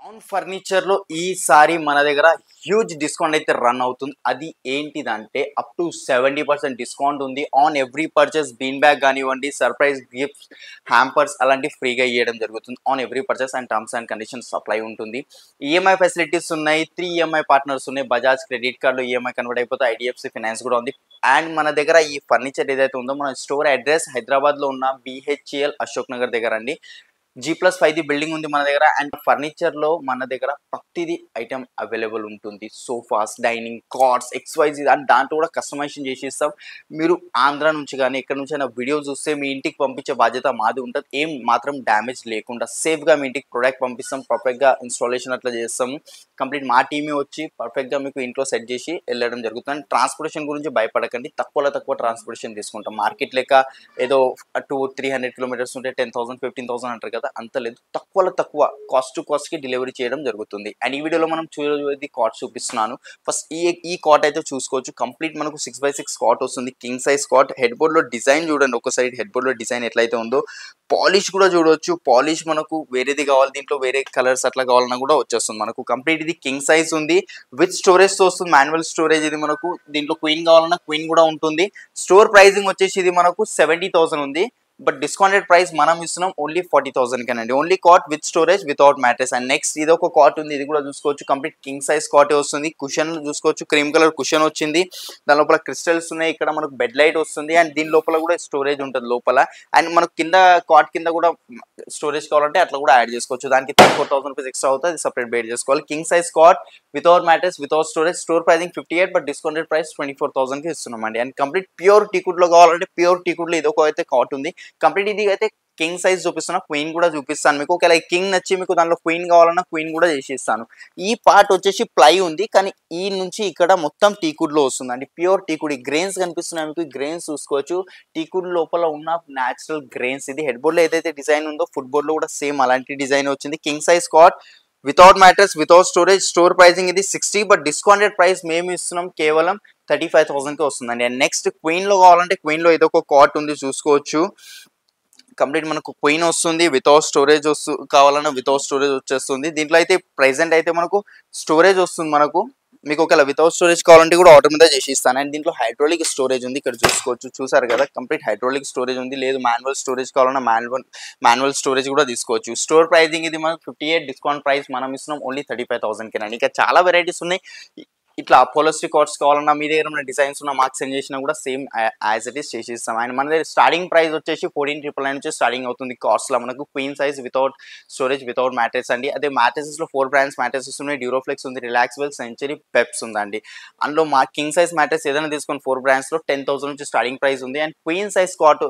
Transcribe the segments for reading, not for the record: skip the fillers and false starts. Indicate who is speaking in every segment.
Speaker 1: On furniture లో ఈసారి మన దగ్గర హ్యూజ్ డిస్కౌంట్ అయితే రన్ అవుతుంది. అది ఏంటిదంటే అప్ టు 70% డిస్కౌంట్ ఉంది on every purchase. Bean bag కానివ్వండి, సర్ప్రైజ్ గిఫ్ట్స్, హ్యాంపర్స్ అలాంటివి ఫ్రీగా ఇవ్వడం జరుగుతుంది on every purchase. And terms and conditions supply ఉంటుంది. ఈఎంఐ ఫెసిలిటీస్ ఉన్నాయి. 3 ఈఎంఐ పార్ట్నర్స్ ఉన్నాయి. Bajaj credit card EMI convert అయిపోతే ఐడిఎఫ్సి ఫైనాన్స్ కూడా ఉంది. అండ్ మన దగ్గర ఈ ఫర్నిచర్ ఏదైతే ఉందో మన స్టోర్ అడ్రస్ హైదరాబాద్ లో ఉన్న బిహెచ్ఎల్ అశోక్ నగర్ దగ్గర అండి. G+5 బిల్డింగ్ ఉంది మన దగ్గర. అండ్ ఫర్నిచర్ లో మన దగ్గర ప్రతిదీ ఐటమ్ అవైలబుల్ ఉంటుంది. Sofas, dining cards, XYZ and దాంట్లో కూడా కస్టమైజేషన్ చేసి ఇస్తాం. మీరు ఆంధ్ర నుంచి కానీ ఎక్కడ నుంచి అయినా వీడియో చూస్తే మీ ఇంటికి పంపించే బాధ్యత మాది ఉంటుంది. ఏం మాత్రం డ్యామేజ్ లేకుండా సేఫ్గా మీ ఇంటికి ప్రొడక్ట్ పంపిస్తాం. పర్ఫెక్ట్గా ఇన్స్టాలేషన్ అట్లా చేస్తాము. కంప్లీట్ మా టీమే వచ్చి పర్ఫెక్ట్గా మీకు ఇంట్లో సెట్ చేసి వెళ్ళడం జరుగుతుంది. ట్రాన్స్పోర్టేషన్ గురించి భయపడకండి. తక్కువ ట్రాన్స్పోర్టేషన్ తీసుకుంటాం. మార్కెట్ లెక్క ఏదో 200-300 కిలోమీటర్స్ ఉంటే 10,000 15,000 అంటారు కదా, అంత లేదు. తక్కువ కాస్ట్ టు కాస్ట్ కి డెలివరీ చేయడం జరుగుతుంది. అండ్ ఈ వీడియోలో మనం చూడేది కాట్ చూపిస్తున్నాను. ఫస్ట్ ఈ కాట్ అయితే చూసుకోవచ్చు. కంప్లీట్ మనకు 6x6 కాట్ వస్తుంది. King size cot. Headboard లో డిజైన్ చూడండి. ఒక సైడ్ హెడ్ బోర్డ్ లో డిజైన్ ఎట్లయితే ఉందో, పాలిష్ కూడా చూడవచ్చు. పాలిష్ మనకు వేరేది కావాలి, దీంట్లో వేరే కలర్స్ అట్లా కావాలన్నా కూడా వచ్చేస్తుంది మనకు. కంప్లీట్ ఇది కింగ్ సైజ్ ఉంది. విత్ స్టోరేజ్ తో వస్తుంది. మాన్యువల్ స్టోరేజ్ ఇది మనకు. దీంట్లో క్వీన్ కావాలన్నా క్వీన్ కూడా ఉంటుంది. స్టోర్ ప్రైజింగ్ వచ్చేసి ఇది మనకు 70,000 ఉంది. బట్ డిస్కౌంటెడ్ ప్రైస్ మనం ఇస్తున్నాం ఓన్లీ 40,000 కేనండి. Only cot with storage without mattress. And next ఇది ఒక కాట్ ఉంది. ఇది కూడా చూసుకోవచ్చు. కంప్లీట్ కింగ్ సైజ్ కాటే వస్తుంది. కుషన్ చూసుకోవచ్చు. క్రీమ్ కలర్ కుషన్ వచ్చింది. దాని లోపల క్రిస్టల్స్ ఉన్నాయి. ఇక్కడ మనకు బెడ్ లైట్ వస్తుంది. అండ్ దీని లోపల కూడా స్టోరేజ్ ఉంటుంది లోపల. అండ్ మనకు కింద కాట్ కింద కూడా స్టోరేజ్ కావాలంటే అట్లా కూడా యాడ్ చేసుకోవచ్చు. దానికి 4,000 రూపీస్ ఎక్స్ట్రా అవుతుంది. అది సపరేట్ బేర్ చేసుకోవాలి. King size cot without mattress without storage. Store pricing 58, but discounted price 24,000 కి ఇస్తున్నామండి. అండ్ కంప్లీట్ ప్యూర్ టీకుడ్ లో కావాలంటే ప్యూర్ టీకుడ్ లో ఇది ఒక అయితే కాట్ ఉంది. కంప్లీట్ ఇది అయితే కింగ్ సైజ్ చూపిస్తున్నా. క్వీన్ కూడా చూపిస్తాను మీకు. ఒకవేళ కింగ్ నచ్చి మీకు దాంట్లో క్వీన్ కావాలన్నా క్వీన్ కూడా చేసి ఇస్తాను. ఈ పార్ట్ వచ్చేసి ప్లై ఉంది, కానీ ఈ నుంచి ఇక్కడ మొత్తం టీకుడ్ లో వస్తుంది అండి. ప్యూర్ టీకుడ్. ఈ గ్రెయిన్స్ కనిపిస్తున్నాయి మీకు. గ్రెయిన్స్ చూసుకోవచ్చు. టీకుడ్ లోపల ఉన్న న్యాచురల్ గ్రెయిన్స్. ఇది హెడ్ బోర్డ్ లో ఏదైతే డిజైన్ ఉందో ఫుట్బోర్డ్ లో కూడా సేమ్ అలాంటి డిజైన్ వచ్చింది. King size cot without mattress without storage. Store pricing ఇది 60, బట్ డిస్కౌంటెడ్ ప్రైస్ మేము ఇస్తున్నాం కేవలం 35,000 కి వస్తుందండి. అండ్ నెక్స్ట్ క్వీన్ లో కావాలంటే క్వీన్ లో ఇదొక కాట్ ఉంది చూసుకోవచ్చు. కంప్లీట్ మనకు క్వీన్ వస్తుంది. వితౌట్ స్టోరేజ్ కావాలన్నా వితౌట్ స్టోరేజ్ వచ్చేస్తుంది. దీంట్లో అయితే ప్రెసెంట్ అయితే మనకు స్టోరేజ్ వస్తుంది మనకు. మీకు ఒకవేళ వితౌట్ స్టోరేజ్ కావాలంటే కూడా ఆర్డర్ మీద చేసి ఇస్తాను. అండ్ దీంట్లో హైడ్రాలిక్ స్టోరేజ్ ఉంది. ఇక్కడ చూసుకోవచ్చు. చూసారు కదా, కంప్లీట్ హైడ్రాలిక్ స్టోరేజ్ ఉంది. లేదు మాన్యువల్ స్టోరేజ్ కావాలన్నా మాన్యువల్ స్టోరేజ్ కూడా తీసుకోవచ్చు. స్టోర్ ప్రైజింగ్ ఇది మనకు 58. డిస్కౌంట్ ప్రైస్ మనం ఇస్తున్నాం ఓన్లీ 35,000 కేనండి. ఇంకా చాలా వెరైటీస్ ఉన్నాయి. ఇట్లా పోలోస్ట్రీ కార్డ్స్ కావాలన్నా మీ దగ్గర ఉన్న డిజైన్స్ ఉన్న మార్క్స్ సెండ్ చేసినా కూడా సేమ్ యాజ్ ఇట్ ఈస్ చేసి ఇస్తాం. అండ్ మన దగ్గర స్టార్టింగ్ ప్రైస్ వచ్చేసి 14,999 నుంచి స్టార్టింగ్ అవుతుంది కాస్ట్ లో మనకు. Queen size without storage without mattress అండి. అదే మ్యాట్రెసెస్ లో 4 బ్రాండ్స్ మ్యాట్రెసెస్ ఉన్నాయి. డ్యూరోఫ్లెక్స్ ఉంది, రిలాక్స్వెల్, సెంచరీ, పెప్స్ ఉందండి. అందులో మా కింగ్ సైజ్ మ్యాట్రెస్ ఏదైనా తీసుకొని 4 బ్రాండ్స్ లో 10,000 నుంచి స్టార్టింగ్ ప్రైస్ ఉంది. And queen size cot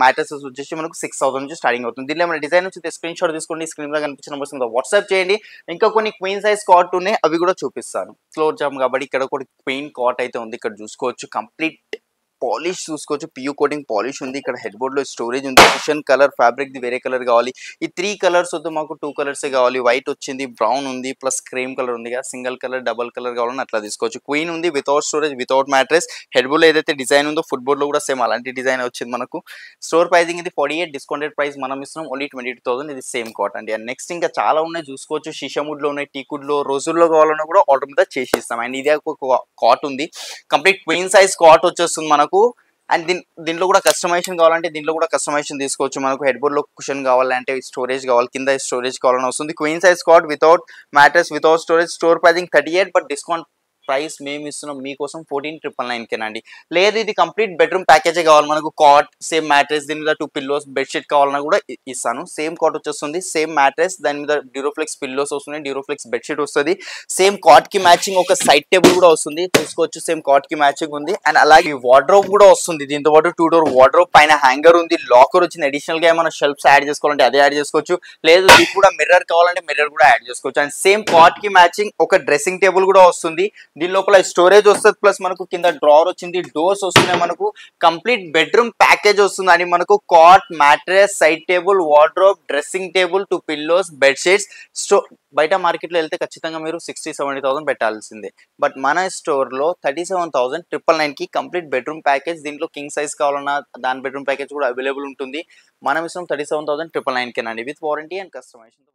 Speaker 1: mattresses వచ్చేసి మనకు 6,000 నుంచి స్టార్టింగ్ అవుతుంది. దీనిలో మన డిజైన్ వచ్చి స్క్రీన్ షాట్ తీసుకోండి. స్క్రీన్ లో కనిపించిన నెంబర్స్ మీద వాట్సాప్ చేయండి. ఇంకా కొన్ని క్వీన్ సైజ్ కాట్ ఉన్నాయి, అవి కూడా చూపిస్తాను. ఫ్లోర్ జామ్ కాబట్టి ఇక్కడ కూడా క్వీన్ కాట్ అయితే ఉంది. ఇక్కడ చూసుకోవచ్చు. కంప్లీట్ పాలిష్ చూసుకోవచ్చు. పియూ కోటింగ్ పాలిష్ ఉంది. ఇక్కడ హెడ్ బోర్డ్ లో స్టోరేజ్ ఉంది. కుషన్ కలర్ ఫ్యాబ్రిక్ ది వేరే కలర్ కావాలి. ఈ 3 కలర్స్ వద్దు మాకు, 2 కలర్స్ కావాలి. వైట్ వచ్చింది, బ్రౌన్ ఉంది, ప్లస్ క్రీమ్ కలర్ ఉంది. సింగిల్ కలర్ డబల్ కలర్ కావాలని అట్లా తీసుకోవచ్చు. క్వీన్ ఉంది without storage without mattress. Head board లో ఏదైతే డిజైన్ ఉందో ఫుట్బోర్డ్ లో కూడా సేమ్ అలాంటి డిజైన్ వచ్చింది మనకు. స్టోర్ ప్రైసింగ్ ఇది 48. డిస్కౌంటెడ్ ప్రైస్ మనం ఇస్తున్నాం ఓన్లీ 22,000. ఇది సేమ్ కాట్ అండి. అండ్ నెక్స్ట్ ఇంకా చాలా ఉన్నాయి చూసుకోవచ్చు. షిషముడ్ లో ఉన్నాయి, టీకుడ్ లో, రోజుల్లో కావాలన్నా కూడా ఆర్డర్ మీద చేసి ఇస్తాం. అండ్ ఇదే ఒక కాట్ ఉంది. కంప్లీట్ క్వీన్ సైజ్ కాట్ వచ్చేస్తుంది మనకు. అండ్ దీంట్లో కూడా కస్టమైజేషన్ కావాలంటే దీంట్లో కూడా కస్టమైజేషన్ తీసుకోవచ్చు. మనకు హెడ్ బోర్డ్ లో కుషన్ కావాలంటే స్టోరేజ్ కావాలి, కింద స్టోరేజ్ కావాలని వస్తుంది. Queen size cot without mattress without storage. Store pricing 38, but discount price మేము ఇస్తున్నాం మీకోసం 14,999 కేనండి. లేదు ఇది కంప్లీట్ బెడ్రూమ్ ప్యాకేజే కావాలి మనకు. కాట్ సేమ్ మ్యాట్రెస్, దీని మీద 2 పిల్లోస్, బెడ్షీట్ కావాలన్నా కూడా ఇస్తాను. సేమ్ కాట్ వచ్చేస్తుంది, సేమ్ మ్యాట్రెస్, దాని మీద డ్యూరోఫ్లెక్స్ పిల్లోస్ వస్తున్నాయి, డ్యూరోఫ్లెక్స్ బెడ్షీట్ వస్తుంది. సేమ్ కాట్ కి మ్యాచింగ్ ఒక సైడ్ టేబుల్ కూడా వస్తుంది చూసుకోవచ్చు. సేమ్ కాట్ కి మ్యాచింగ్ ఉంది. అండ్ అలాగే వార్డ్రోబ్ కూడా వస్తుంది. దీంతో పాటు 2 డోర్ వార్డ్రోబ్, పైన హ్యాంగర్ ఉంది, లాకర్ వచ్చింది. అడిషనల్ గా ఏమైనా షెల్ఫ్స్ యాడ్ చేసుకోవాలంటే అదే యాడ్ చేసుకోవచ్చు. లేదు ఇది కూడా మిర్రర్ కావాలంటే మిర్రర్ కూడా యాడ్ చేసుకోవచ్చు. అండ్ సేమ్ కాట్ కి మ్యాచింగ్ ఒక డ్రెస్సింగ్ టేబుల్ కూడా వస్తుంది. దీని లోపల స్టోరేజ్ వస్తుంది, ప్లస్ మనకు కింద డ్రావర్ వచ్చింది, డోర్స్ వస్తున్నాయి మనకు. కంప్లీట్ బెడ్రూమ్ ప్యాకేజ్ వస్తుంది అని మనకు. Cot, mattress, side table, wardrobe, dressing table, 2 pillows, bedsheets. బయట మార్కెట్లో వెళ్తే ఖచ్చితంగా మీరు 60-70,000 పెట్టాల్సిందే. బట్ మన స్టోర్లో 37,999 కి కంప్లీట్ బెడ్రూమ్ ప్యాకేజ్. దీంట్లో కింగ్ సైజ్ కావాలన్నా దాని బెడ్రూమ్ ప్యాకేజ్ కూడా అవైలబుల్ ఉంటుంది. మనం ఇస్తాం 37,999 కేనండి, విత్ వారంటీ అండ్ కస్టమైజేషన్.